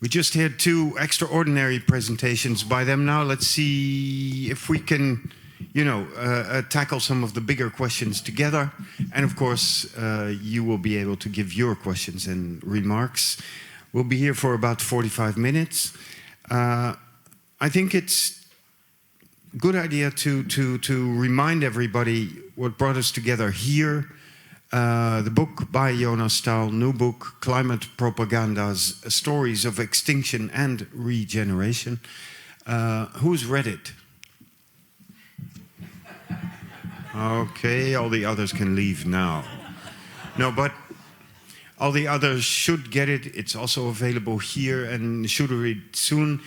We just had two extraordinary presentations by them. Now let's see if we can, tackle some of the bigger questions together. And of course, you will be able to give your questions and remarks. We'll be here for about 45 minutes. I think it's a good idea to remind everybody what brought us together here. The book by Jonas Staal, new book, Climate Propagandas, Stories of Extinction and Regeneration. Who's read it? Okay, all the others can leave now. No, but all the others should get it. It's also available here and should read soon.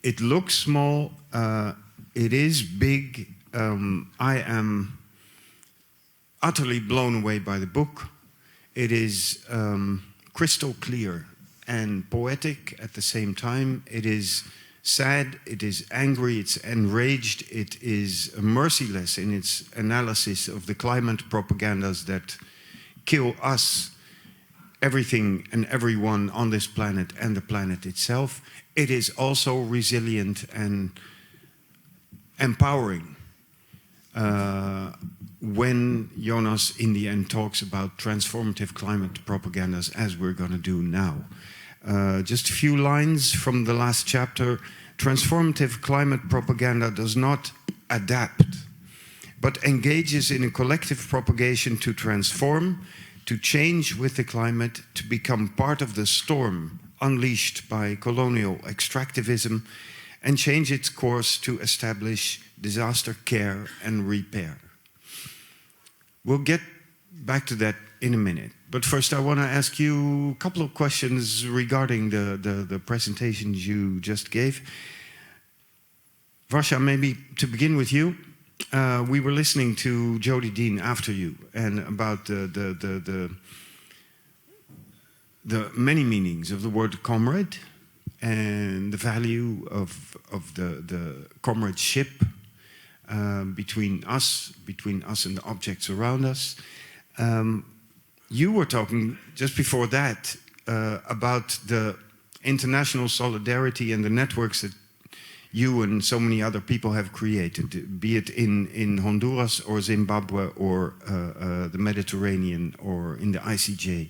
It looks small. It is big. I am utterly blown away by the book. It is crystal clear and poetic at the same time. It is sad, it is angry, it's enraged, it is merciless in its analysis of the climate propagandas that kill us, everything and everyone on this planet and the planet itself. It is also resilient and empowering. When Jonas in the end talks about transformative climate propagandas, as we're going to do now. Just a few lines from the last chapter. Transformative climate propaganda does not adapt, but engages in a collective propagation to transform, to change with the climate, to become part of the storm unleashed by colonial extractivism, and change its course to establish disaster care and repair. We'll get back to that in a minute. But first I want to ask you a couple of questions regarding the presentations you just gave. Varsha, maybe to begin with you. We were listening to Jody Dean after you and about the many meanings of the word comrade and the value of the comradeship between us and the objects around us. You were talking just before that about the international solidarity and the networks that you and so many other people have created, be it in Honduras or Zimbabwe or the Mediterranean or in the ICJ.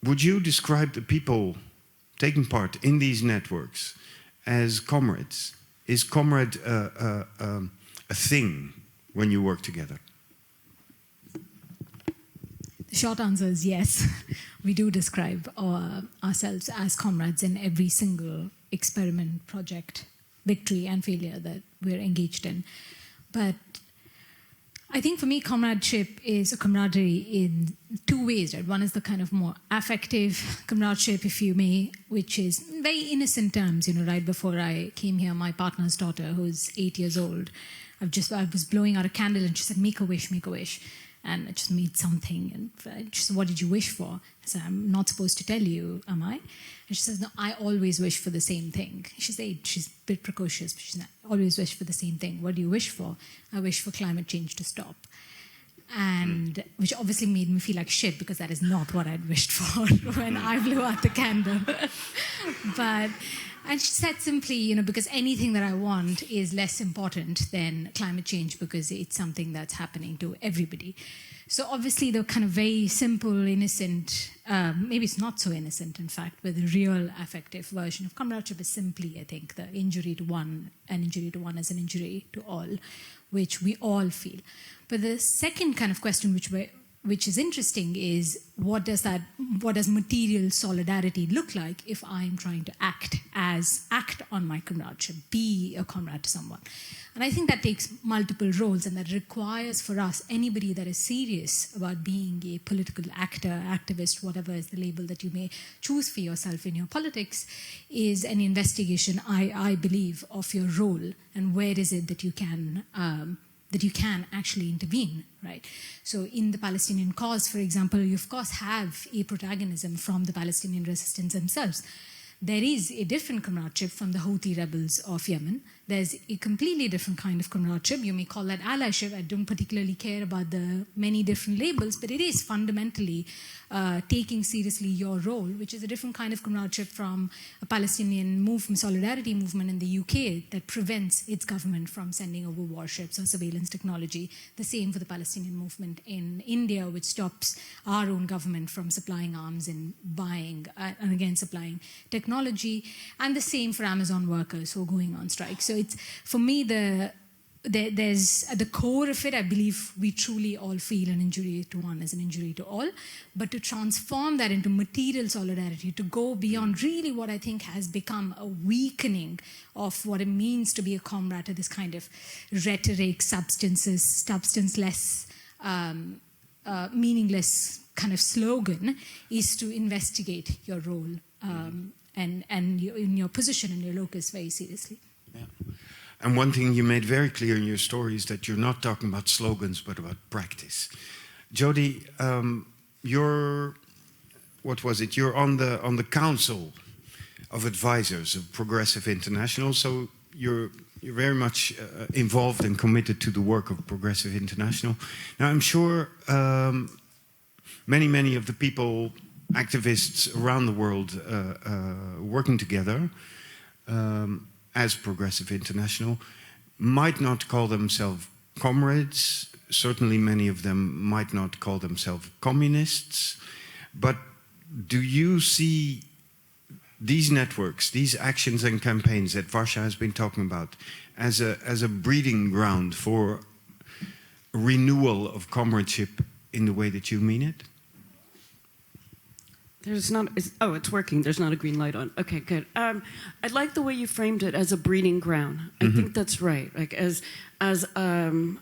Would you describe the people taking part in these networks as comrades? Is comrade a thing when you work together? The short answer is yes. We do describe ourselves as comrades in every single experiment, project, victory and failure that we're engaged in. But I think for me, comradeship is a camaraderie in two ways, right? One is the kind of more affective comradeship, if you may, which is very innocent terms. Right before I came here, my partner's daughter, who's 8 years old, I was blowing out a candle and she said, make a wish, make a wish. And I just made something. And she said, what did you wish for? I said, I'm not supposed to tell you, am I? And she says, no, I always wish for the same thing. She's 8, she's a bit precocious, but she's not, always wish for the same thing. What do you wish for? I wish for climate change to stop. And which obviously made me feel like shit, because that is not what I'd wished for when I blew out the candle. And she said simply, because anything that I want is less important than climate change, because it's something that's happening to everybody. So obviously the kind of very simple, innocent, maybe it's not so innocent, in fact, but the real affective version of comradeship is simply, I think, the injury to one, an injury to one is an injury to all, which we all feel. But the second kind of question which is interesting is what does material solidarity look like if I'm trying to act on my comradeship, be a comrade to someone. And I think that takes multiple roles, and that requires for us, anybody that is serious about being a political actor, activist, whatever is the label that you may choose for yourself in your politics, is an investigation, I believe, of your role and where is it that you can actually intervene, right? So in the Palestinian cause, for example, you of course have a protagonism from the Palestinian resistance themselves. There is a different comradeship from the Houthi rebels of Yemen. there's a completely different kind of comradeship. You may call that allyship. I don't particularly care about the many different labels, but it is fundamentally taking seriously your role, which is a different kind of comradeship from a Palestinian movement, solidarity movement in the UK that prevents its government from sending over warships or surveillance technology. The same for the Palestinian movement in India, which stops our own government from supplying arms and buying, and again, supplying technology. And the same for Amazon workers who are going on strike. So it's, for me, there's at the core of it, I believe we truly all feel an injury to one is an injury to all. But to transform that into material solidarity, to go beyond really what I think has become a weakening of what it means to be a comrade, to this kind of rhetoric, substanceless, meaningless kind of slogan, is to investigate your role and in your position and your locus very seriously. Yeah. And one thing you made very clear in your story is that you're not talking about slogans, but about practice. Jody, you're, what was it? You're on the council of advisors of Progressive International, so you're very much involved and committed to the work of Progressive International. Now, I'm sure many of the people, activists around the world working together as Progressive International might not call themselves comrades. Certainly many of them might not call themselves communists. But do you see these networks, these actions and campaigns that Varsha has been talking about as a breeding ground for renewal of comradeship in the way that you mean it? There's not, oh, it's working. There's not a green light on. Okay, good. I like the way you framed it as a breeding ground. I think that's right. Like as an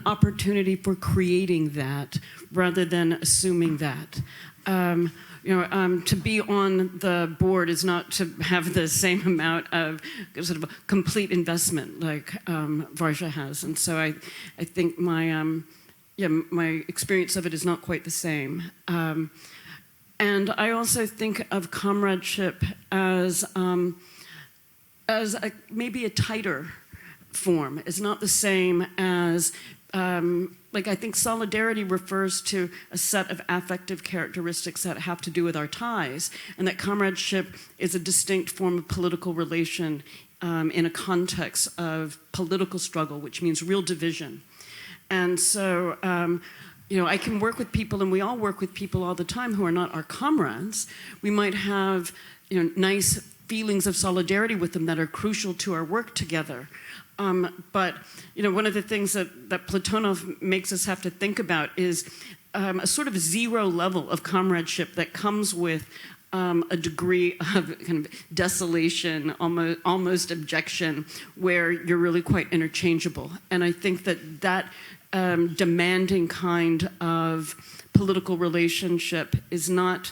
opportunity for creating that rather than assuming that. To be on the board is not to have the same amount of sort of complete investment like Varsha has. And so I think my experience of it is not quite the same. And I also think of comradeship as maybe a tighter form. It's not the same as, like I think solidarity refers to a set of affective characteristics that have to do with our ties, and that comradeship is a distinct form of political relation in a context of political struggle, which means real division. And so, I can work with people, and we all work with people all the time who are not our comrades. We might have, nice feelings of solidarity with them that are crucial to our work together. But, one of the things that Platonov makes us have to think about is a sort of zero level of comradeship that comes with a degree of kind of desolation, almost abjection, where you're really quite interchangeable. And I think that demanding kind of political relationship is not,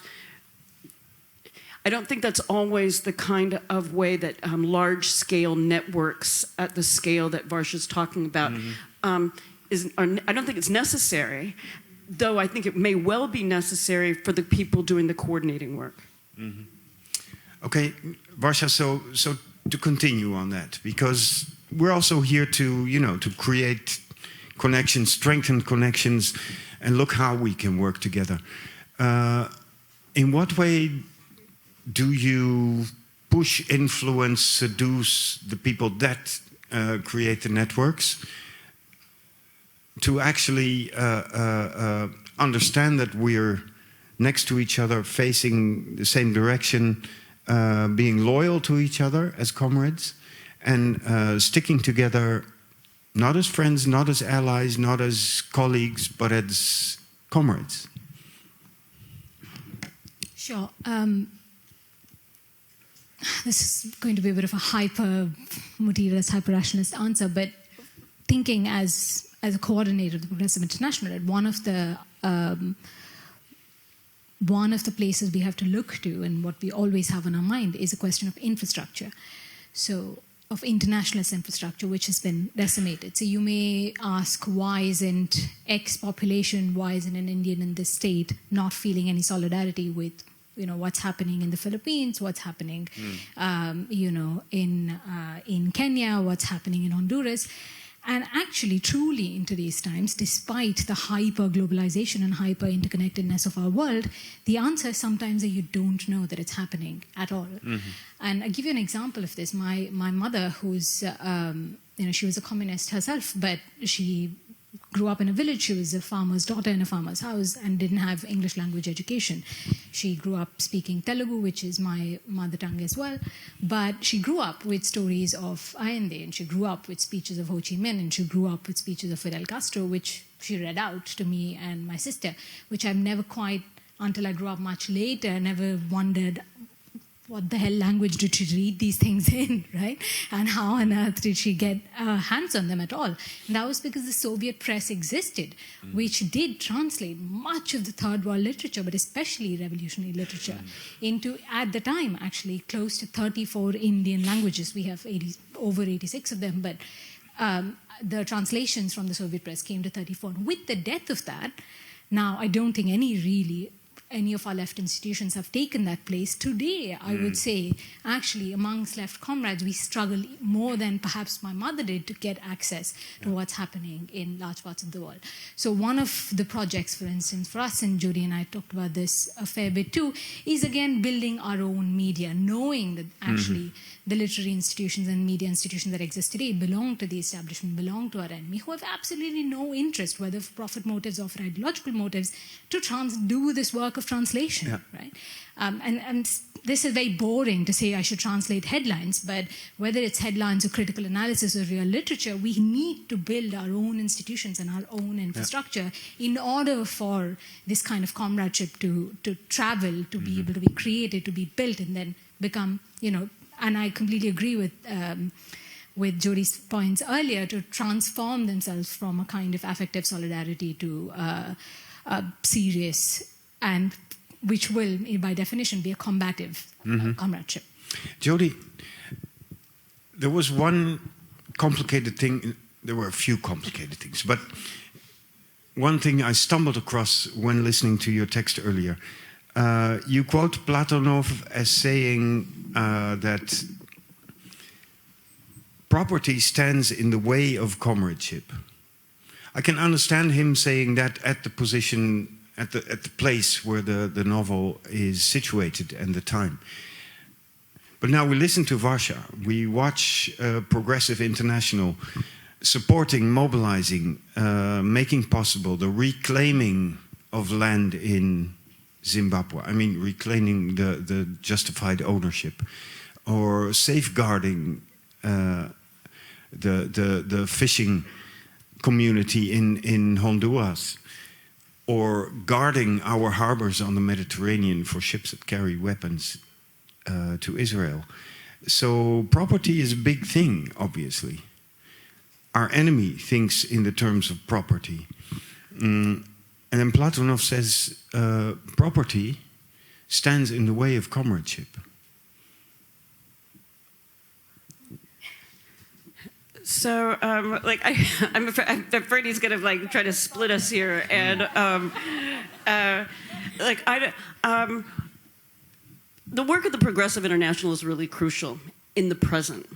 I don't think that's always the kind of way that large-scale networks at the scale that Varsha's talking about I don't think it's necessary, though I think it may well be necessary for the people doing the coordinating work. Okay, Varsha, so to continue on that, because we're also here to, to create connections, strengthen connections, and look how we can work together. In what way do you push, influence, seduce the people that create the networks to actually understand that we're next to each other, facing the same direction, being loyal to each other as comrades, and sticking together not as friends, not as allies, not as colleagues, but as comrades? Sure. This is going to be a bit of a hyper-materialist, hyper-rationalist answer, but thinking as a coordinator of the Progressive International, one of the places we have to look to, and what we always have in our mind, is a question of infrastructure. So, of internationalist infrastructure, which has been decimated. So you may ask, why isn't X population, why isn't an Indian in this state not feeling any solidarity with what's happening in the Philippines, what's happening, in Kenya, what's happening in Honduras. And actually, truly, in today's times, despite the hyper-globalization and hyper-interconnectedness of our world, the answer is sometimes that you don't know that it's happening at all. And I'll give you an example of this. My mother, who's, she was a communist herself, but she grew up in a village. She was a farmer's daughter in a farmer's house and didn't have English language education. She grew up speaking Telugu, which is my mother tongue as well. But she grew up with stories of Allende, and she grew up with speeches of Ho Chi Minh, and she grew up with speeches of Fidel Castro, which she read out to me and my sister, which I've never quite, until I grew up much later, never wondered what the hell language did she read these things in, right? And how on earth did she get hands on them at all? And that was because the Soviet press existed, which did translate much of the third world literature, but especially revolutionary literature, into, at the time, actually, close to 34 Indian languages. We have over 86 of them, but the translations from the Soviet press came to 34. With the death of that, now I don't think any of our left institutions have taken that place. Today, I would say, actually, amongst left comrades, we struggle more than perhaps my mother did to get access to what's happening in large parts of the world. So one of the projects, for instance, for us, and Jody and I talked about this a fair bit too, is again building our own media, knowing that actually the literary institutions and media institutions that exist today belong to the establishment, belong to our enemy, who have absolutely no interest, whether for profit motives or for ideological motives, to do this work of translation, right? And this is very boring to say I should translate headlines, but whether it's headlines or critical analysis or real literature, we need to build our own institutions and our own infrastructure in order for this kind of comradeship to travel, to be able to be created, to be built, and then become, and I completely agree with Jody's points earlier, to transform themselves from a kind of affective solidarity to serious, and which will, by definition, be a combative comradeship. Jody, there was one complicated thing. There were a few complicated things, but one thing I stumbled across when listening to your text earlier. You quote Platonov as saying that property stands in the way of comradeship. I can understand him saying that at the position, at the place where the novel is situated and the time. But now we listen to Varsha. We watch Progressive International supporting, mobilizing, making possible the reclaiming of land in Zimbabwe. I mean, reclaiming the justified ownership, or safeguarding the fishing community in Honduras, or guarding our harbors on the Mediterranean for ships that carry weapons to Israel. So property is a big thing, obviously. Our enemy thinks in the terms of property. And then Platonov says property stands in the way of comradeship. So, I'm afraid he's going to try to split us here, and the work of the Progressive International is really crucial in the present,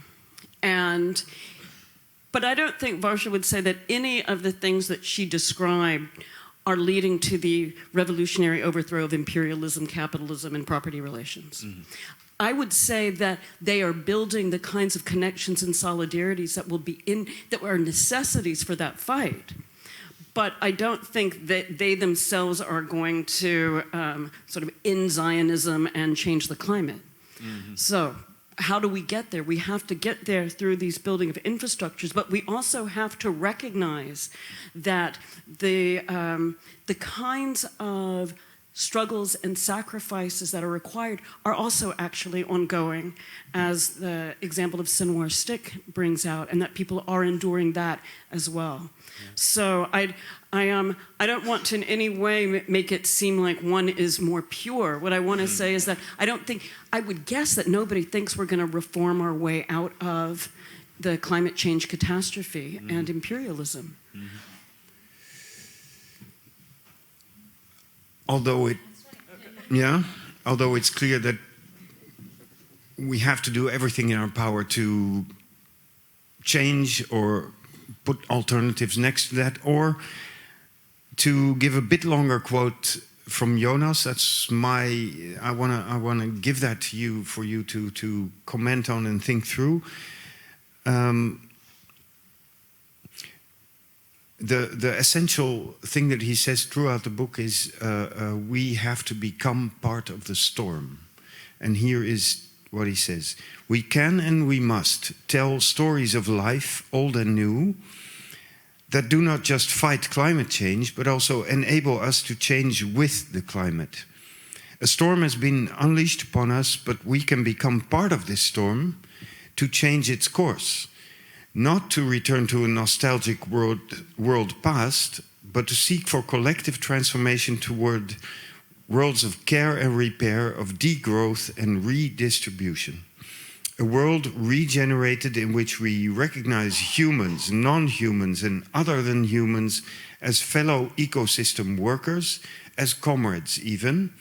but I don't think Varsha would say that any of the things that she described are leading to the revolutionary overthrow of imperialism, capitalism, and property relations. I would say that they are building the kinds of connections and solidarities that are necessities for that fight. But I don't think that they themselves are going to sort of end Zionism and change the climate. So how do we get there? We have to get there through these building of infrastructures, but we also have to recognize that the kinds of struggles and sacrifices that are required are also actually ongoing, as the example of Sinwar Stick brings out, and that people are enduring that as well. So I don't want to in any way make it seem like one is more pure. What I want to say is that I would guess that nobody thinks we're going to reform our way out of the climate change catastrophe and imperialism. Although it, yeah, although it's clear that we have to do everything in our power to change or put alternatives next to that, or to give a bit longer quote from Jonas, I wanna give that to you for you to comment on and think through. The essential thing that he says throughout the book is we have to become part of the storm. And here is what he says. We can and we must tell stories of life, old and new, that do not just fight climate change, but also enable us to change with the climate. A storm has been unleashed upon us, but we can become part of this storm to change its course. Not to return to a nostalgic world past, but to seek for collective transformation toward worlds of care and repair, of degrowth and redistribution. A world regenerated in which we recognize humans, non-humans and other than humans as fellow ecosystem workers, as comrades even,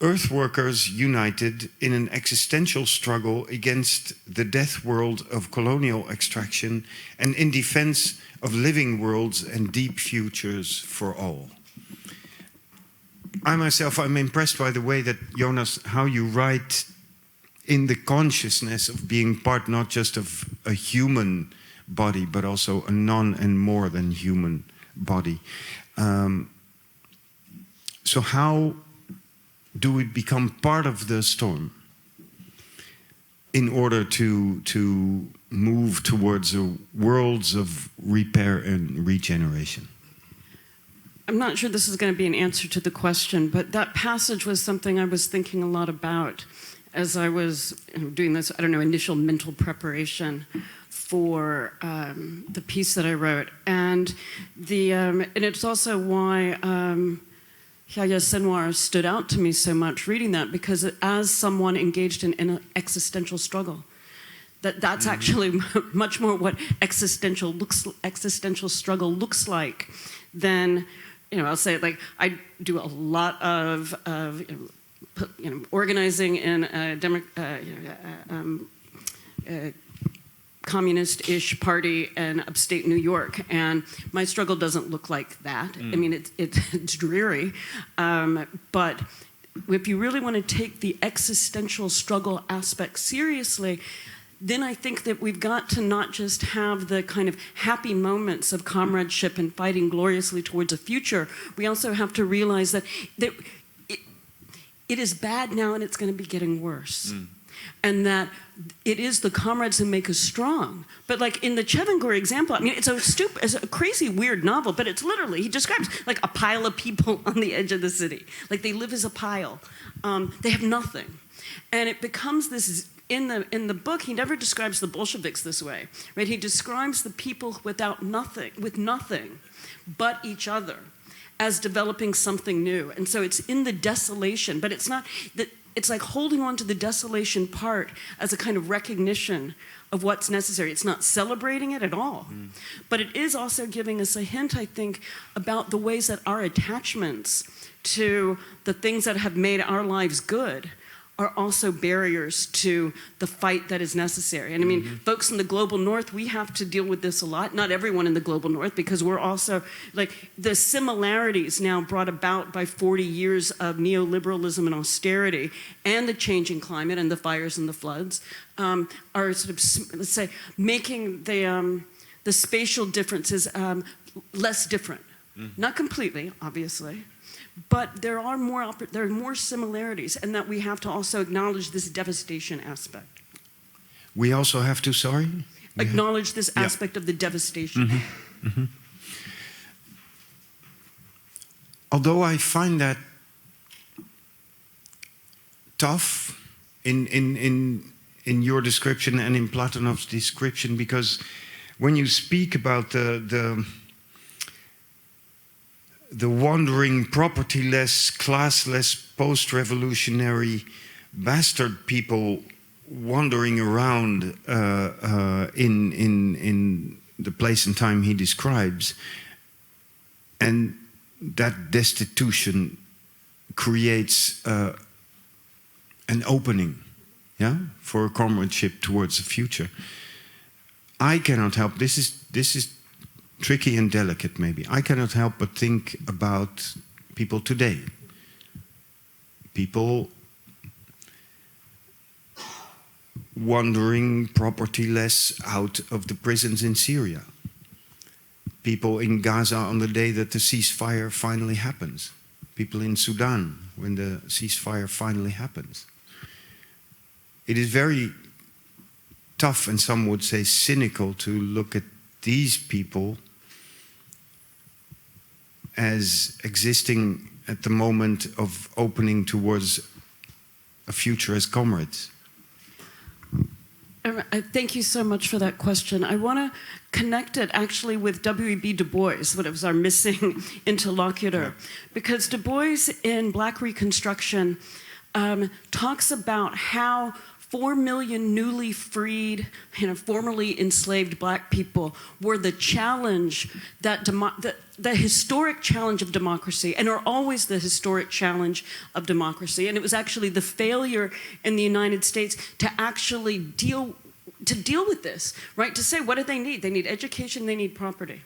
Earth workers united in an existential struggle against the death world of colonial extraction and in defense of living worlds and deep futures for all. I myself, I'm impressed by the way that, Jonas, how you write in the consciousness of being part not just of a human body, but also a non and more than human body. So how do we become part of the storm in order to move towards worlds of repair and regeneration? I'm not sure this is going to be an answer to the question, but that passage was something I was thinking a lot about as I was doing this, initial mental preparation for the piece that I wrote. And it's also why Yahya Senwar stood out to me so much reading that, because as someone engaged in an existential struggle, that's actually much more what existential struggle looks like than, I'll say it like I do a lot of organizing in a communist-ish party in upstate New York, and my struggle doesn't look like that. I mean, it's dreary, but if you really want to take the existential struggle aspect seriously, then I think that we've got to not just have the kind of happy moments of comradeship and fighting gloriously towards a future. We also have to realize that it is bad now and it's going to be getting worse. And that it is the comrades who make us strong. But like in the Chevangori example, I mean, it's a crazy, weird novel, but it's literally, he describes like a pile of people on the edge of the city. Like they live as a pile. They have nothing. And it becomes this, in the book, he never describes the Bolsheviks this way, right? He describes the people with nothing but each other as developing something new. And so it's in the desolation, but it's not that. It's like holding on to the desolation part as a kind of recognition of what's necessary. It's not celebrating it at all. But it is also giving us a hint, I think, about the ways that our attachments to the things that have made our lives good are also barriers to the fight that is necessary. And I mean, folks in the global north, we have to deal with this a lot. Not everyone in the global north, because we're also, like, the similarities now brought about by 40 years of neoliberalism and austerity and the changing climate and the fires and the floods are sort of, let's say, making the spatial differences less different. Not completely, obviously. But there are more similarities, and that we have to also acknowledge this devastation aspect. We also have to, acknowledge this aspect of the devastation. Although I find that tough in your description and in Platonov's description, because when you speak about the wandering, propertyless, classless, post-revolutionary bastard people wandering around in the place and time he describes, and that destitution creates an opening, yeah, for a comradeship towards the future. I cannot help, this is tricky and delicate maybe, I cannot help but think about people today. People wandering propertyless out of the prisons in Syria. People in Gaza on the day that the ceasefire finally happens. People in Sudan when the ceasefire finally happens. It is very tough, and some would say cynical, to look at these people as existing at the moment of opening towards a future as comrades. Thank you so much for that question. I want to connect it actually with W.E.B. Du Bois, what was our missing interlocutor. Because Du Bois in Black Reconstruction talks about how 4 million newly freed, formerly enslaved Black people were the challenge, the historic challenge of democracy, and are always the historic challenge of democracy. And it was actually the failure in the United States to actually deal with this, right? To say, what do they need? They need education, they need property.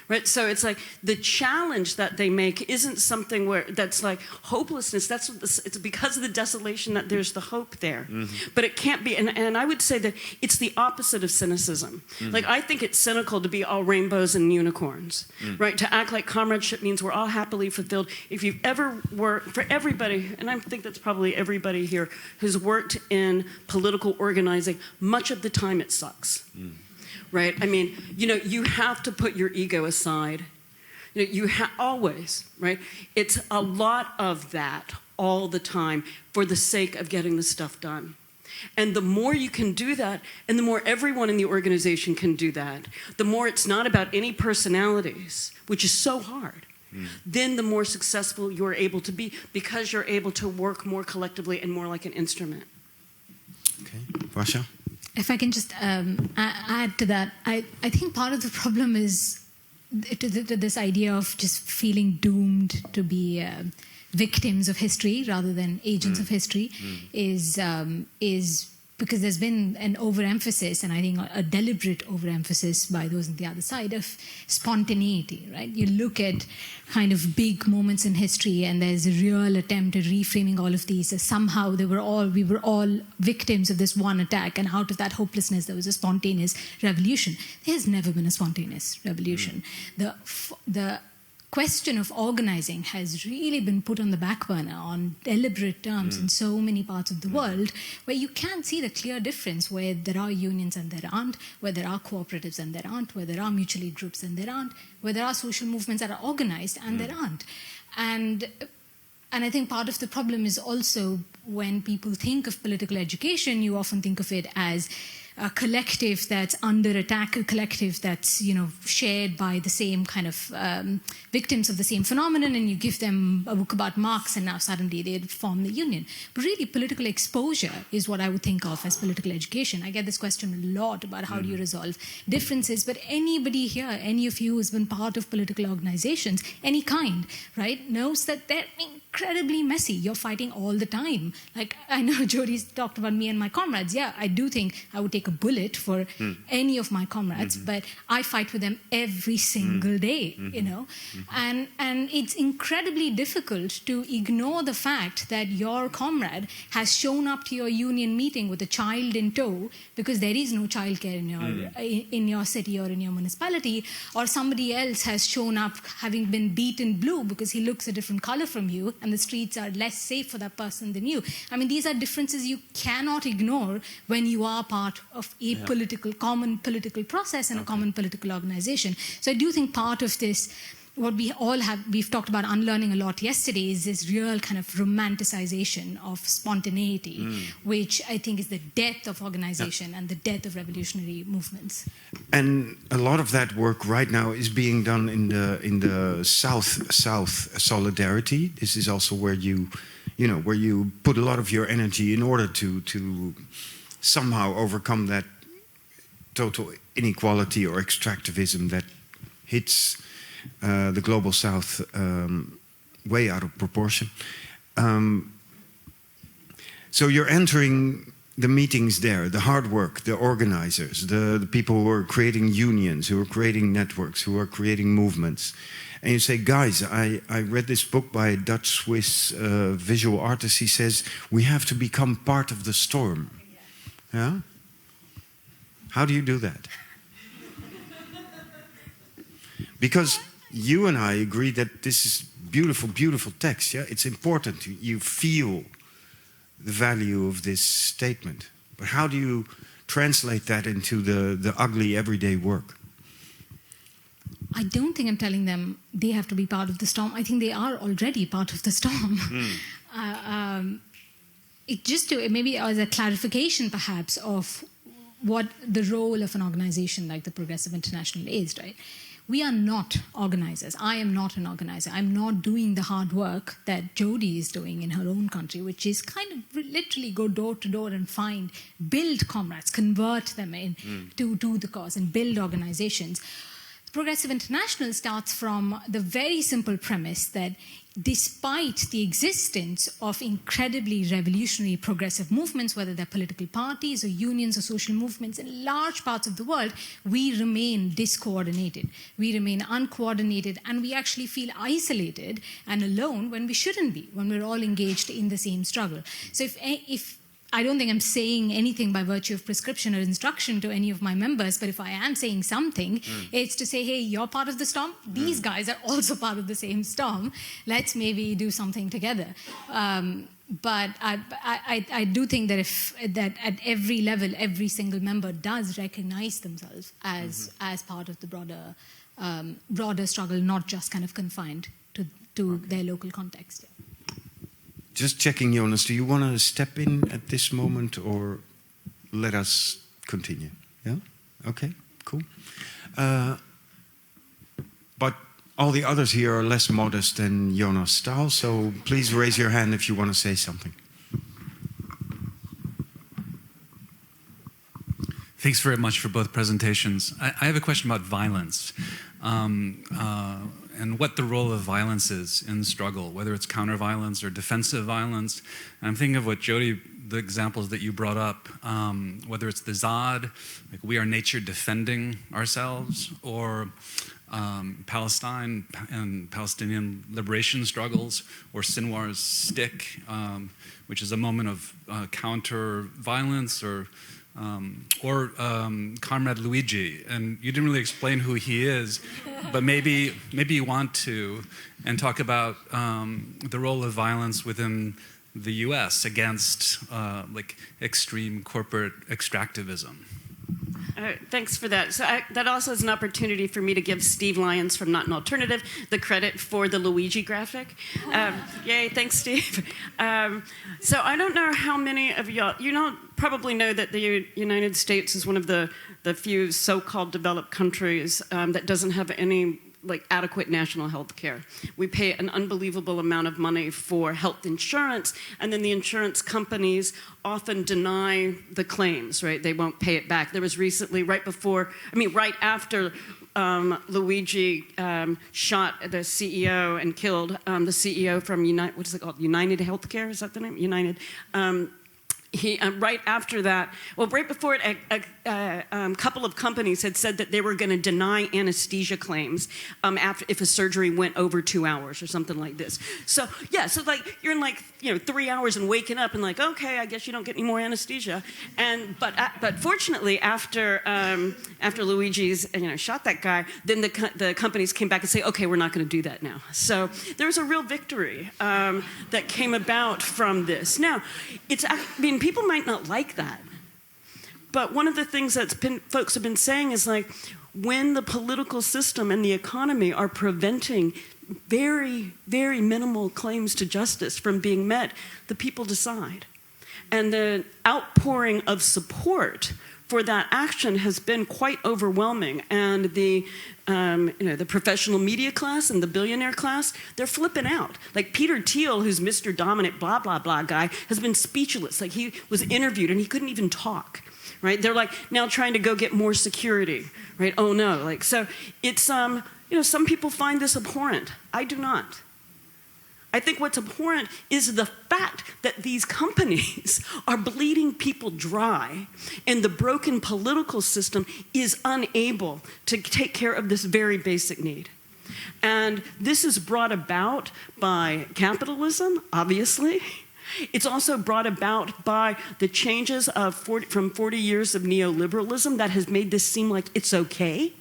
Right, so it's like the challenge that they make isn't something that's like hopelessness. That's what it's because of the desolation that there's the hope there. Mm-hmm. But it can't be, and I would say that it's the opposite of cynicism. Mm-hmm. Like, I think it's cynical to be all rainbows and unicorns, right? To act like comradeship means we're all happily fulfilled. If you've ever worked, for everybody, and I think that's probably everybody here who's worked in political organizing, much of the time it sucks. Right? I mean, you have to put your ego aside. You always, right? It's a lot of that all the time for the sake of getting the stuff done. And the more you can do that, and the more everyone in the organization can do that, the more it's not about any personalities, which is so hard, then the more successful you're able to be, because you're able to work more collectively and more like an instrument. Okay. Vasha? If I can just add to that, I think part of the problem is this idea of just feeling doomed to be victims of history rather than agents of history is because there's been an overemphasis, and I think a deliberate overemphasis by those on the other side, of spontaneity, right? You look at kind of big moments in history, and there's a real attempt at reframing all of these as somehow we were all victims of this one attack, and out of that hopelessness there was a spontaneous revolution. There's never been a spontaneous revolution. The question of organizing has really been put on the back burner on deliberate terms in so many parts of the world, where you can see the clear difference where there are unions and there aren't, where there are cooperatives and there aren't, where there are mutual aid groups and there aren't, where there are social movements that are organized and there aren't. And I think part of the problem is also when people think of political education, you often think of it as a collective that's under attack, a collective that's, shared by the same kind of victims of the same phenomenon, and you give them a book about Marx and now suddenly they form the union. But really, political exposure is what I would think of as political education. I get this question a lot about how do you resolve differences, but anybody here, any of you who's been part of political organizations, any kind, right, knows that they're incredibly messy. You're fighting all the time. Like, I know Jodi's talked about me and my comrades. Yeah, I do think I would take a bullet for any of my comrades, but I fight with them every single day, and it's incredibly difficult to ignore the fact that your comrade has shown up to your union meeting with a child in tow because there is no childcare in your city or in your municipality, or somebody else has shown up having been beaten blue because he looks a different color from you and the streets are less safe for that person than you. I mean, these are differences you cannot ignore when you are part of a common political process and a common political organization. So I do think part of this, what we've talked about unlearning a lot yesterday, is this real kind of romanticization of spontaneity, which I think is the death of organization and the death of revolutionary movements. And a lot of that work right now is being done in the South solidarity. This is also where you put a lot of your energy in order to somehow overcome that total inequality or extractivism that hits the global South way out of proportion. So you're entering the meetings there, the hard work, the organizers, the people who are creating unions, who are creating networks, who are creating movements. And you say, guys, I read this book by a Dutch-Swiss visual artist. He says, we have to become part of the storm. Yeah? How do you do that? Because you and I agree that this is beautiful, beautiful text. Yeah? It's important. You feel the value of this statement. But how do you translate that into the ugly everyday work? I don't think I'm telling them they have to be part of the storm. I think they are already part of the storm. It just to maybe as a clarification perhaps of what the role of an organization like the Progressive International is, right? We are not organizers. I am not an organizer. I'm not doing the hard work that Jodie is doing in her own country, which is kind of literally go door to door and build comrades, convert them in to do the cause and build organizations. Progressive International starts from the very simple premise that despite the existence of incredibly revolutionary progressive movements, whether they're political parties or unions or social movements in large parts of the world, we remain discoordinated. We remain uncoordinated, and we actually feel isolated and alone when we shouldn't be, when we're all engaged in the same struggle. So if I don't think I'm saying anything by virtue of prescription or instruction to any of my members, but if I am saying something, it's to say, hey, you're part of the storm. These guys are also part of the same storm. Let's maybe do something together. But I do think that at every level, every single member does recognize themselves as part of the broader struggle, not just kind of confined to their local context. Yeah. Just checking, Jonas, do you want to step in at this moment or let us continue? Yeah? Okay, cool. But all the others here are less modest than Jonas Staal, so please raise your hand if you want to say something. Thanks very much for both presentations. I have a question about violence. And what the role of violence is in the struggle, whether it's counter-violence or defensive violence. And I'm thinking of what Jodie, the examples that you brought up, whether it's the Zod, like we are nature defending ourselves, or Palestine and Palestinian liberation struggles, or Sinwar's stick, which is a moment of counter-violence, or Comrade Luigi, and you didn't really explain who he is, but maybe you want to, and talk about the role of violence within the U.S. against like extreme corporate extractivism. Thanks for that. So that also is an opportunity for me to give Steve Lyons from Not an Alternative the credit for the Luigi graphic. Yay, thanks, Steve. So I don't know how many of y'all, probably know that the United States is one of the few so-called developed countries that doesn't have any adequate national health care. We pay an unbelievable amount of money for health insurance, and then the insurance companies often deny the claims, right? They won't pay it back. There was recently, right after Luigi shot the CEO and killed the CEO from United Healthcare, is that the name? United. He, right after that, right before it, a couple of companies had said that they were going to deny anesthesia claims if a surgery went over 2 hours or something like this. So yeah, so you're in 3 hours and waking up and okay, I guess you don't get any more anesthesia. But fortunately, after Luigi's shot that guy, then the companies came back and say, okay, we're not going to do that now. So there was a real victory that came about from this. Now, people might not like that. But one of the things that folks have been saying is when the political system and the economy are preventing very, very minimal claims to justice from being met, the people decide. And the outpouring of support for that action has been quite overwhelming. And the professional media class and the billionaire class, they're flipping out. Peter Thiel, who's Mr. Dominant blah, blah, blah guy, has been speechless. He was interviewed and he couldn't even talk, right? They're now trying to go get more security, right? Oh no, so it's, some people find this abhorrent. I do not. I think what's abhorrent is the fact that these companies are bleeding people dry, and the broken political system is unable to take care of this very basic need. And this is brought about by capitalism, obviously. It's also brought about by the changes from 40 years of neoliberalism that has made this seem like it's okay.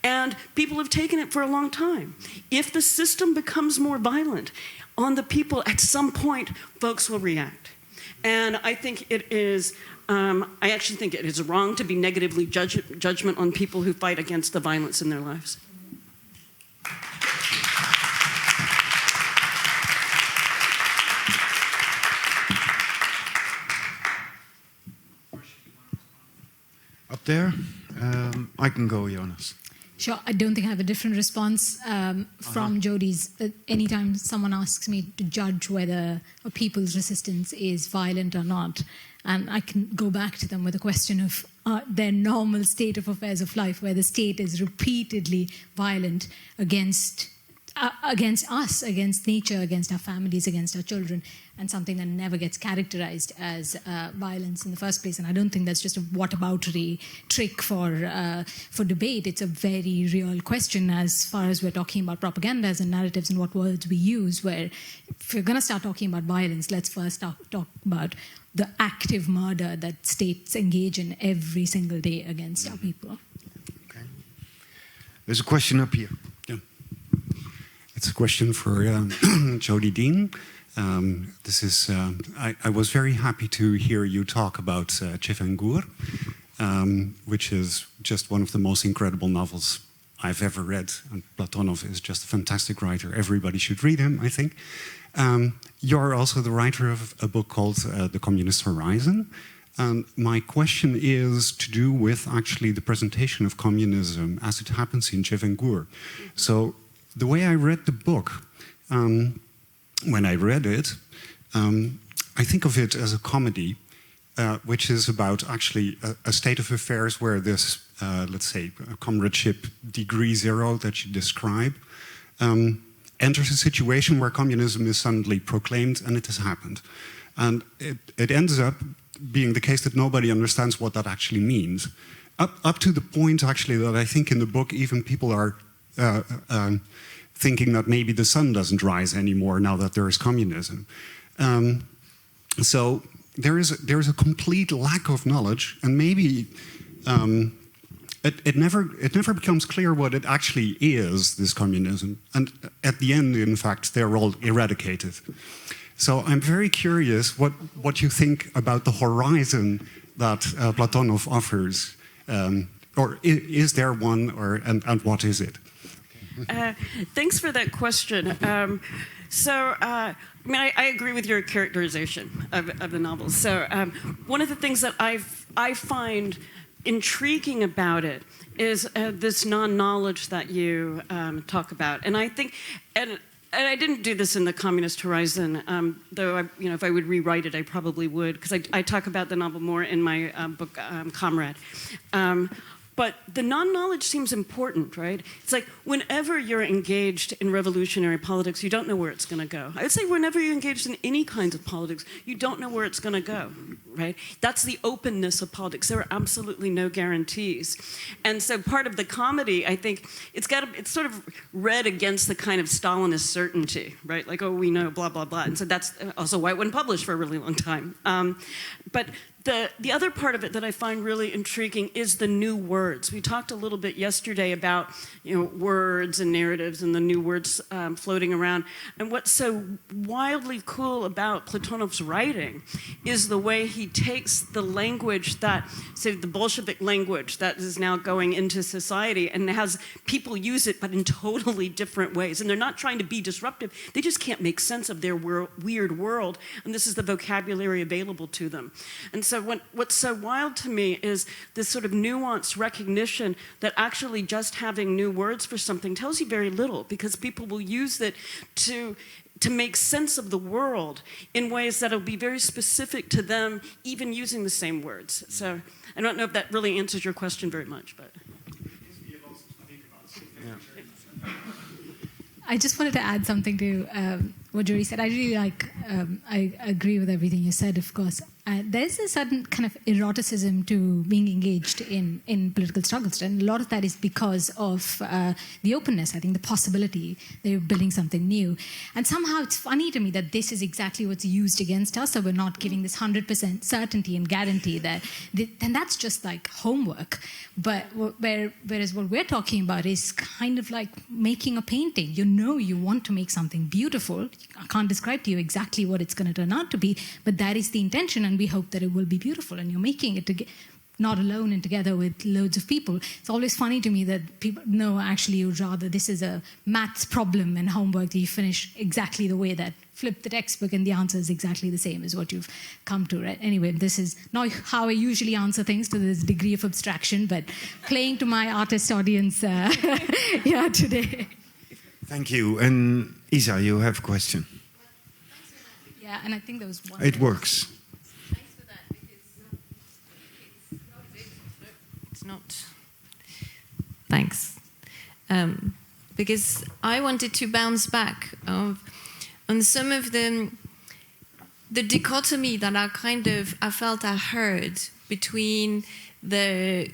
And people have taken it for a long time. If the system becomes more violent on the people, at some point, folks will react. And I think it is, I actually think it is wrong to be negatively judgment on people who fight against the violence in their lives. Up there? I can go, Jonas. Sure, I don't think I have a different response from Jodi's. Anytime someone asks me to judge whether a people's resistance is violent or not, and I can go back to them with a question of their normal state of affairs of life, where the state is repeatedly violent against us, against nature, against our families, against our children, and something that never gets characterized as violence in the first place. And I don't think that's just a whataboutery trick for debate. It's a very real question as far as we're talking about propagandas and narratives and what words we use, where if we're going to start talking about violence, let's first talk about the active murder that states engage in every single day against our people. Okay. There's a question up here. It's a question for Jodi Dean. This is, I was very happy to hear you talk about Chevengour, which is just one of the most incredible novels I've ever read. And Platonov is just a fantastic writer. Everybody should read him, I think. You're also the writer of a book called The Communist Horizon. And my question is to do with actually the presentation of communism as it happens in Chevengour. So the way I read the book, when I read it, I think of it as a comedy, which is about actually a state of affairs where this, let's say, comradeship degree zero that you describe, enters a situation where communism is suddenly proclaimed, and it has happened. And it ends up being the case that nobody understands what that actually means. Up to the point, actually, that I think in the book even people are thinking that maybe the sun doesn't rise anymore now that there is communism. So there is a complete lack of knowledge, and maybe it never becomes clear what it actually is, this communism. And at the end, in fact, they're all eradicated. So I'm very curious what you think about the horizon that Platonov offers, or is there one, and what is it? Thanks for that question. I mean, I agree with your characterization of the novel. So one of the things that I find intriguing about it is this non-knowledge that you talk about. And I think, and I didn't do this in The Communist Horizon, though if I would rewrite it, I probably would, because I talk about the novel more in my book, Comrade. But the non-knowledge seems important, right? It's like whenever you're engaged in revolutionary politics, you don't know where it's going to go. I would say whenever you're engaged in any kinds of politics, you don't know where it's going to go, right? That's the openness of politics. There are absolutely no guarantees. And so part of the comedy, I think, it's sort of read against the kind of Stalinist certainty, right? Like, oh, we know, blah, blah, blah. And so that's also why it wasn't published for a really long time. But the other part of it that I find really intriguing is the new words. We talked a little bit yesterday about words and narratives and the new words floating around. And what's so wildly cool about Platonov's writing is the way he takes the language that, say, the Bolshevik language that is now going into society and has people use it, but in totally different ways. And they're not trying to be disruptive. They just can't make sense of their weird world. And this is the vocabulary available to them. And so what's so wild to me is this sort of nuanced recognition that actually just having new words for something tells you very little, because people will use it to make sense of the world in ways that will be very specific to them, even using the same words. So I don't know if that really answers your question very much, but. I just wanted to add something to what Jody said. I really I agree with everything you said, of course. There's a certain kind of eroticism to being engaged in political struggles, and a lot of that is because of the openness, I think, the possibility that you're building something new. And somehow it's funny to me that this is exactly what's used against us, so we're not giving this 100% certainty and guarantee that, and that's just like homework. But whereas what we're talking about is kind of like making a painting. You know you want to make something beautiful. I can't describe to you exactly what it's going to turn out to be, but that is the intention, and we hope that it will be beautiful. And you're making it not alone and together with loads of people. It's always funny to me that people, no, actually you'd rather this is a maths problem and homework that you finish exactly the way that flip the textbook and the answer is exactly the same as what you've come to, right? Anyway, this is not how I usually answer things, to this degree of abstraction, but playing to my artist audience today. Thank you. And Isa, you have a question. Yeah, and I think there was one. It works. Thanks for that, because it's not. Thanks. Because I wanted to bounce back on some of the dichotomy that I felt I heard between the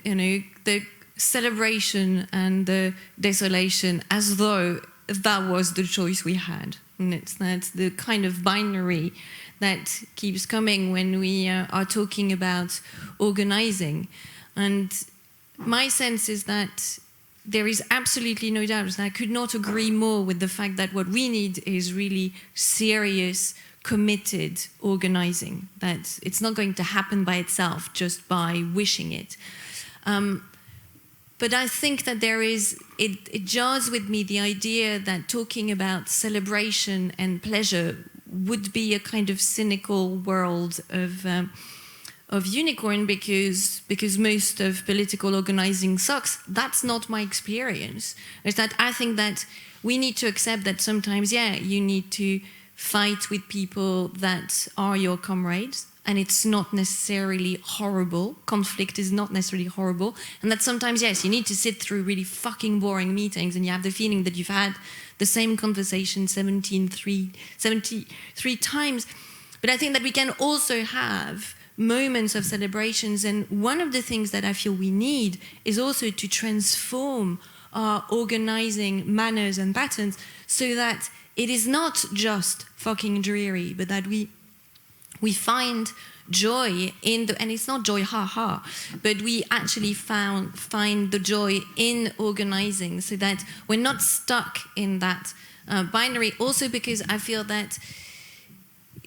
celebration and the desolation, as though that was the choice we had. And that's the kind of binary that keeps coming when we are talking about organizing. And my sense is that there is absolutely no doubt, and I could not agree more with the fact that what we need is really serious, committed organizing, that it's not going to happen by itself just by wishing it. But I think that it jars with me the idea that talking about celebration and pleasure would be a kind of cynical world of unicorn, because most of political organizing sucks. That's not my experience. It's that I think that we need to accept that sometimes, you need to fight with people that are your comrades, and it's not necessarily horrible. Conflict is not necessarily horrible. And that sometimes, yes, you need to sit through really fucking boring meetings and you have the feeling that you've had the same conversation 73 times. But I think that we can also have moments of celebrations, and one of the things that I feel we need is also to transform our organizing manners and patterns so that it is not just fucking dreary, but that we find joy in the, and it's not joy ha, but we actually find the joy in organizing, so that we're not stuck in that binary. Also because I feel that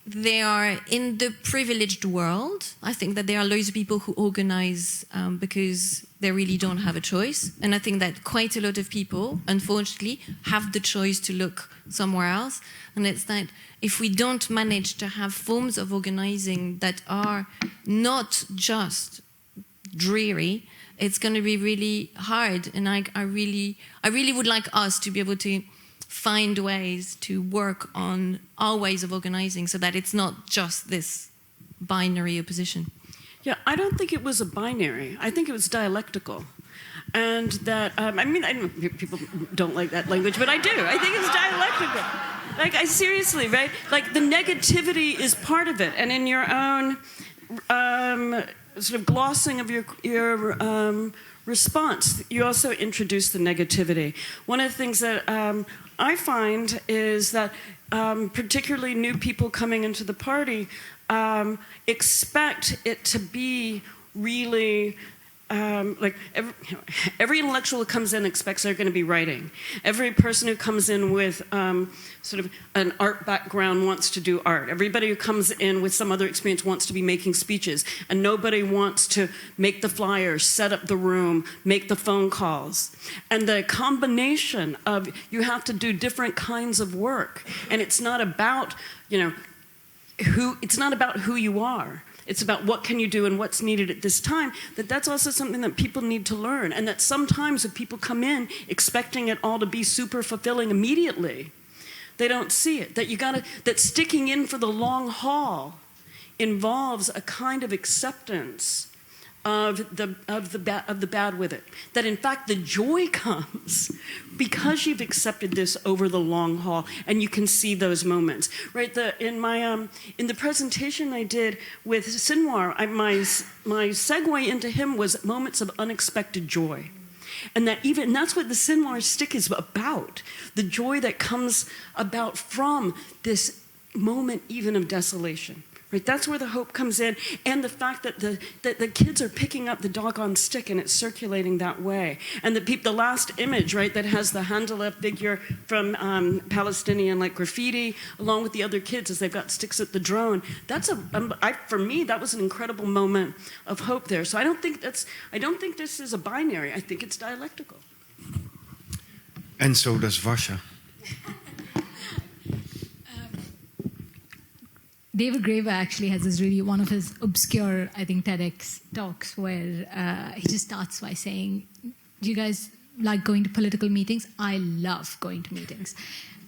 they are in the privileged world. I think that there are loads of people who organize because they really don't have a choice. And I think that quite a lot of people, unfortunately, have the choice to look somewhere else. And it's that if we don't manage to have forms of organizing that are not just dreary, it's going to be really hard. And I really would like us to be able to find ways to work on our ways of organizing so that it's not just this binary opposition. Yeah, I don't think it was a binary. I think it was dialectical. And that, I know people don't like that language, but I do. I think it's dialectical. Like, I seriously, right? Like, the negativity is part of it. And in your own sort of glossing of your response, you also introduce the negativity. One of the things that I find is that particularly new people coming into the party expect it to be really like every intellectual who comes in expects they're going to be writing. Every person who comes in with sort of an art background wants to do art. Everybody who comes in with some other experience wants to be making speeches. And nobody wants to make the flyers, set up the room, make the phone calls. And the combination of you have to do different kinds of work. And it's not about, it's not about who you are. It's about what can you do and what's needed at this time. That's also something that people need to learn. And that sometimes if people come in expecting it all to be super fulfilling immediately, they don't see it. That sticking in for the long haul involves a kind of acceptance of the bad with it. That in fact the joy comes because you've accepted this over the long haul, and you can see those moments. Right? In the presentation I did with Sinwar, my segue into him was moments of unexpected joy. And that's what the Sinwar stick is about. The joy that comes about from this moment even of desolation. Right? That's where the hope comes in, and the fact that the kids are picking up the doggone stick and it's circulating that way. And the last image, right, that has the Handala figure from Palestinian graffiti, along with the other kids as they've got sticks at the drone. For me, that was an incredible moment of hope there. So I don't think this is a binary. I think it's dialectical. And so does Vasha. David Graeber actually has one of his obscure, I think, TEDx talks where he just starts by saying, do you guys like going to political meetings? I love going to meetings.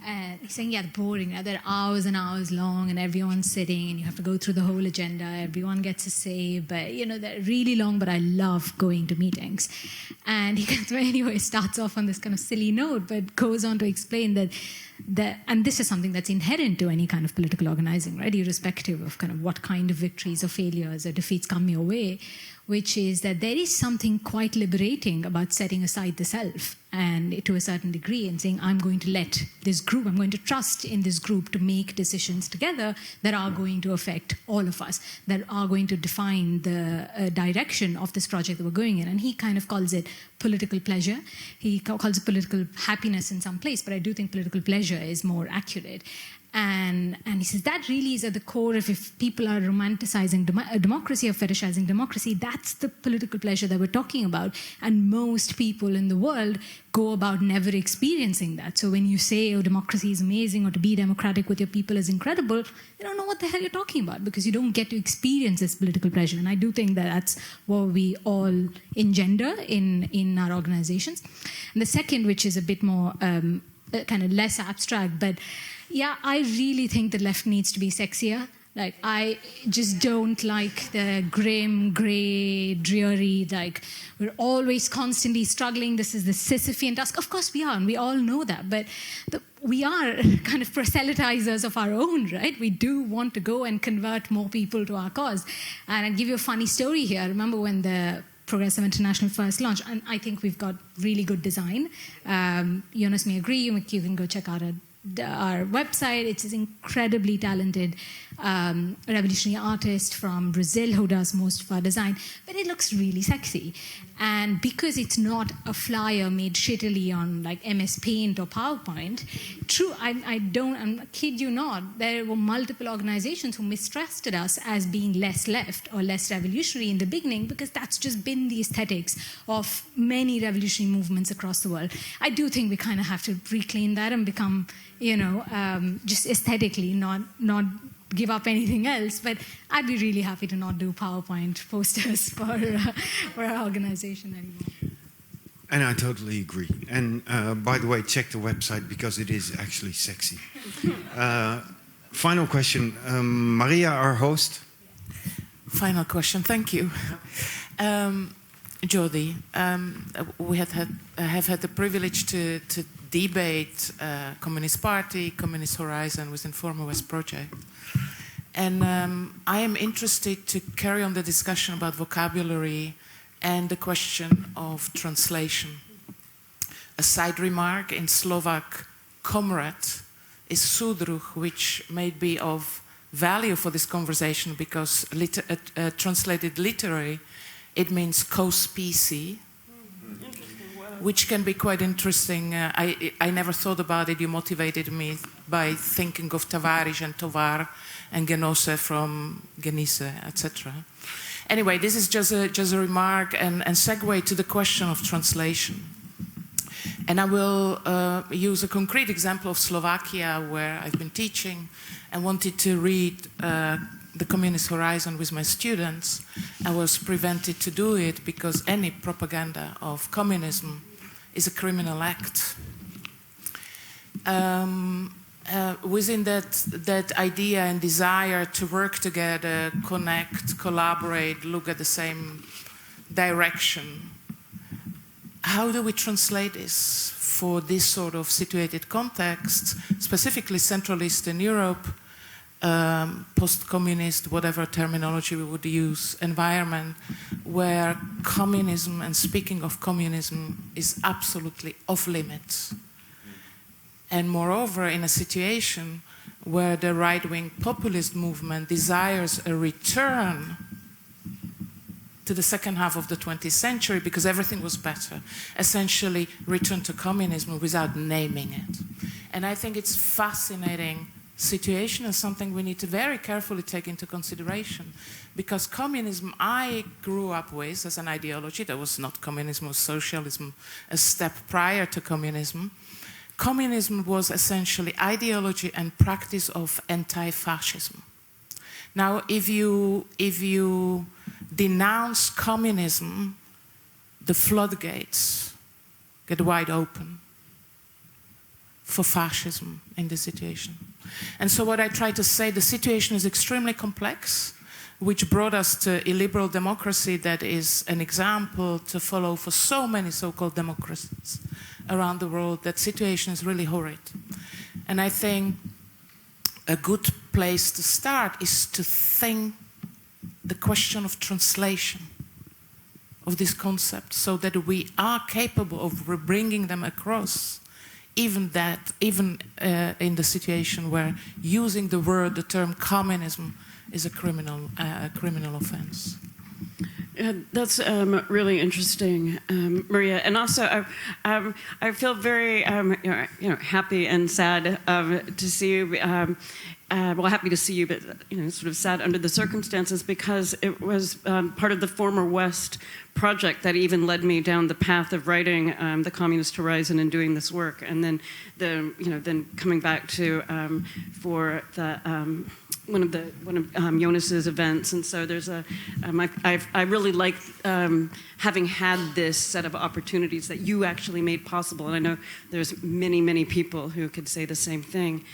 And he's saying, yeah, boring. Right? They're hours and hours long, and everyone's sitting, and you have to go through the whole agenda. Everyone gets a say, but they're really long. But I love going to meetings. And he anyway starts off on this kind of silly note, but goes on to explain that and this is something that's inherent to any kind of political organizing, right? Irrespective of kind of what kind of victories or failures or defeats come your way, which is that there is something quite liberating about setting aside the self and to a certain degree and saying, I'm going to let this group, I'm going to trust in this group to make decisions together that are going to affect all of us, that are going to define the direction of this project that we're going in. And he kind of calls it political pleasure. He calls it political happiness in some place, but I do think political pleasure is more accurate. And he says that really is at the core of if people are romanticizing democracy or fetishizing democracy, that's the political pleasure that we're talking about. And most people in the world go about never experiencing that. So when you say, oh, democracy is amazing, or to be democratic with your people is incredible, they don't know what the hell you're talking about because you don't get to experience this political pleasure. And I do think that that's what we all engender in our organizations. And the second, which is a bit more kind of less abstract, but yeah, I really think the left needs to be sexier. Like, I just don't like the grim, grey, dreary, we're always constantly struggling. This is the Sisyphean task. Of course we are, and we all know that. But we are kind of proselytizers of our own, right? We do want to go and convert more people to our cause. And I'll give you a funny story here. I remember when the Progressive International first launched, and I think we've got really good design. Jonas may agree. You can go check out our website. It's this incredibly talented revolutionary artist from Brazil who does most of our design, but it looks really sexy. And because it's not a flyer made shittily on MS Paint or PowerPoint, I kid you not, there were multiple organizations who mistrusted us as being less left or less revolutionary in the beginning because that's just been the aesthetics of many revolutionary movements across the world. I do think we kind of have to reclaim that and become, just aesthetically, not give up anything else, but I'd be really happy to not do PowerPoint posters for our organization anymore. And I totally agree. And by the way, check the website because it is actually sexy. Final question. Maria, our host. Final question. Thank you. Jody, we have had the privilege to debate Communist Party, Communist Horizon within Former West Project. And I am interested to carry on the discussion about vocabulary and the question of translation. A side remark: in Slovak, comrade is sudruh, which may be of value for this conversation because translated literally, it means co-specie, which can be quite interesting. I never thought about it. You motivated me by thinking of Tavares and Tovar and Genosse from Genisse, etc. Anyway, this is just a remark and segue to the question of translation. And I will use a concrete example of Slovakia, where I've been teaching and wanted to read the Communist Horizon with my students. I was prevented to do it because any propaganda of communism is a criminal act. Within that idea and desire to work together, connect, collaborate, look at the same direction. How do we translate this for this sort of situated context, specifically Central Eastern Europe, post-communist, whatever terminology we would use, environment, where communism, and speaking of communism, is absolutely off limits. And moreover, in a situation where the right-wing populist movement desires a return to the second half of the 20th century because everything was better, essentially return to communism without naming it. And I think it's fascinating situation and something we need to very carefully take into consideration, because communism I grew up with as an ideology, that was not communism, was socialism, a step prior to communism. Communism was essentially ideology and practice of anti-fascism. Now, if you denounce communism, the floodgates get wide open for fascism in this situation. And so what I try to say, the situation is extremely complex, which brought us to illiberal democracy that is an example to follow for so many so-called democracies around the world. That situation is really horrid. And I think a good place to start is to think the question of translation of these concepts, so that we are capable of bringing them across, even in the situation where using the term communism is a criminal offense. That's really interesting, Maria. And also, I feel very happy and sad to see you. Well, happy to see you, but sort of sad under the circumstances, because it was part of the former West project that even led me down the path of writing the Communist Horizon and doing this work, and then then coming back to for the. One of Jonas's events, and so there's I really like having had this set of opportunities that you actually made possible, and I know there's many people who could say the same thing.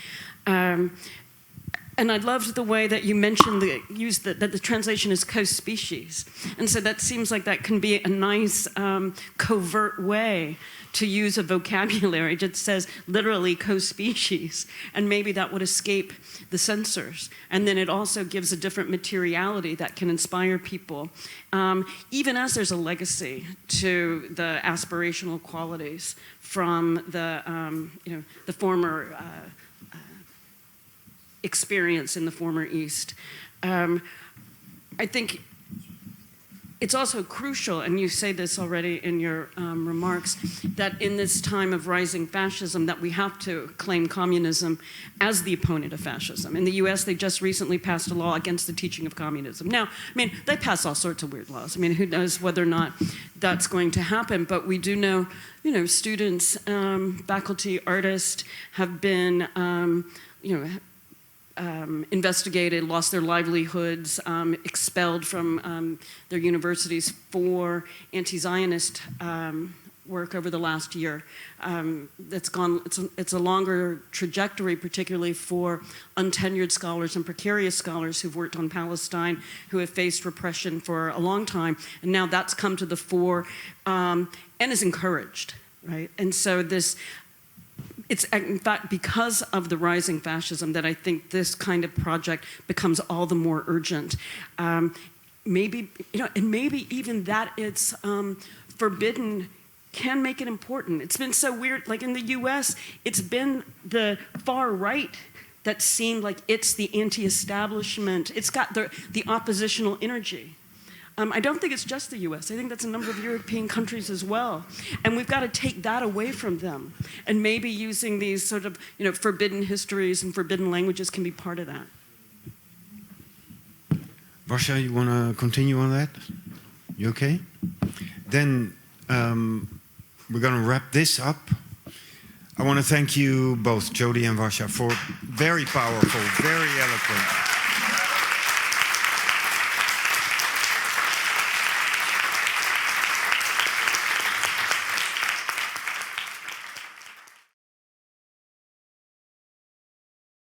And I loved the way that you mentioned that the translation is co-species, and so that seems like that can be a nice covert way to use a vocabulary that says literally co-species, and maybe that would escape the censors. And then it also gives a different materiality that can inspire people, even as there's a legacy to the aspirational qualities from the former experience in the former East. I think it's also crucial, and you say this already in your remarks, that in this time of rising fascism that we have to claim communism as the opponent of fascism. In the US, they just recently passed a law against the teaching of communism. Now, they pass all sorts of weird laws. Who knows whether or not that's going to happen, but we do know, students, faculty, artists have been, investigated, lost their livelihoods, expelled from their universities for anti-Zionist work over the last year. It's a longer trajectory, particularly for untenured scholars and precarious scholars who've worked on Palestine, who have faced repression for a long time, and now that's come to the fore and is encouraged, right? And so it's in fact because of the rising fascism that I think this kind of project becomes all the more urgent. Maybe even that it's forbidden can make it important. It's been so weird, like in the US, it's been the far right that seemed like it's the anti-establishment. It's got the oppositional energy. I don't think it's just the US. I think that's a number of European countries as well. And we've got to take that away from them. And maybe using these sort of, forbidden histories and forbidden languages can be part of that. Varsha, you want to continue on that? You okay? Then we're going to wrap this up. I want to thank you both, Jody and Varsha, for very powerful, very eloquent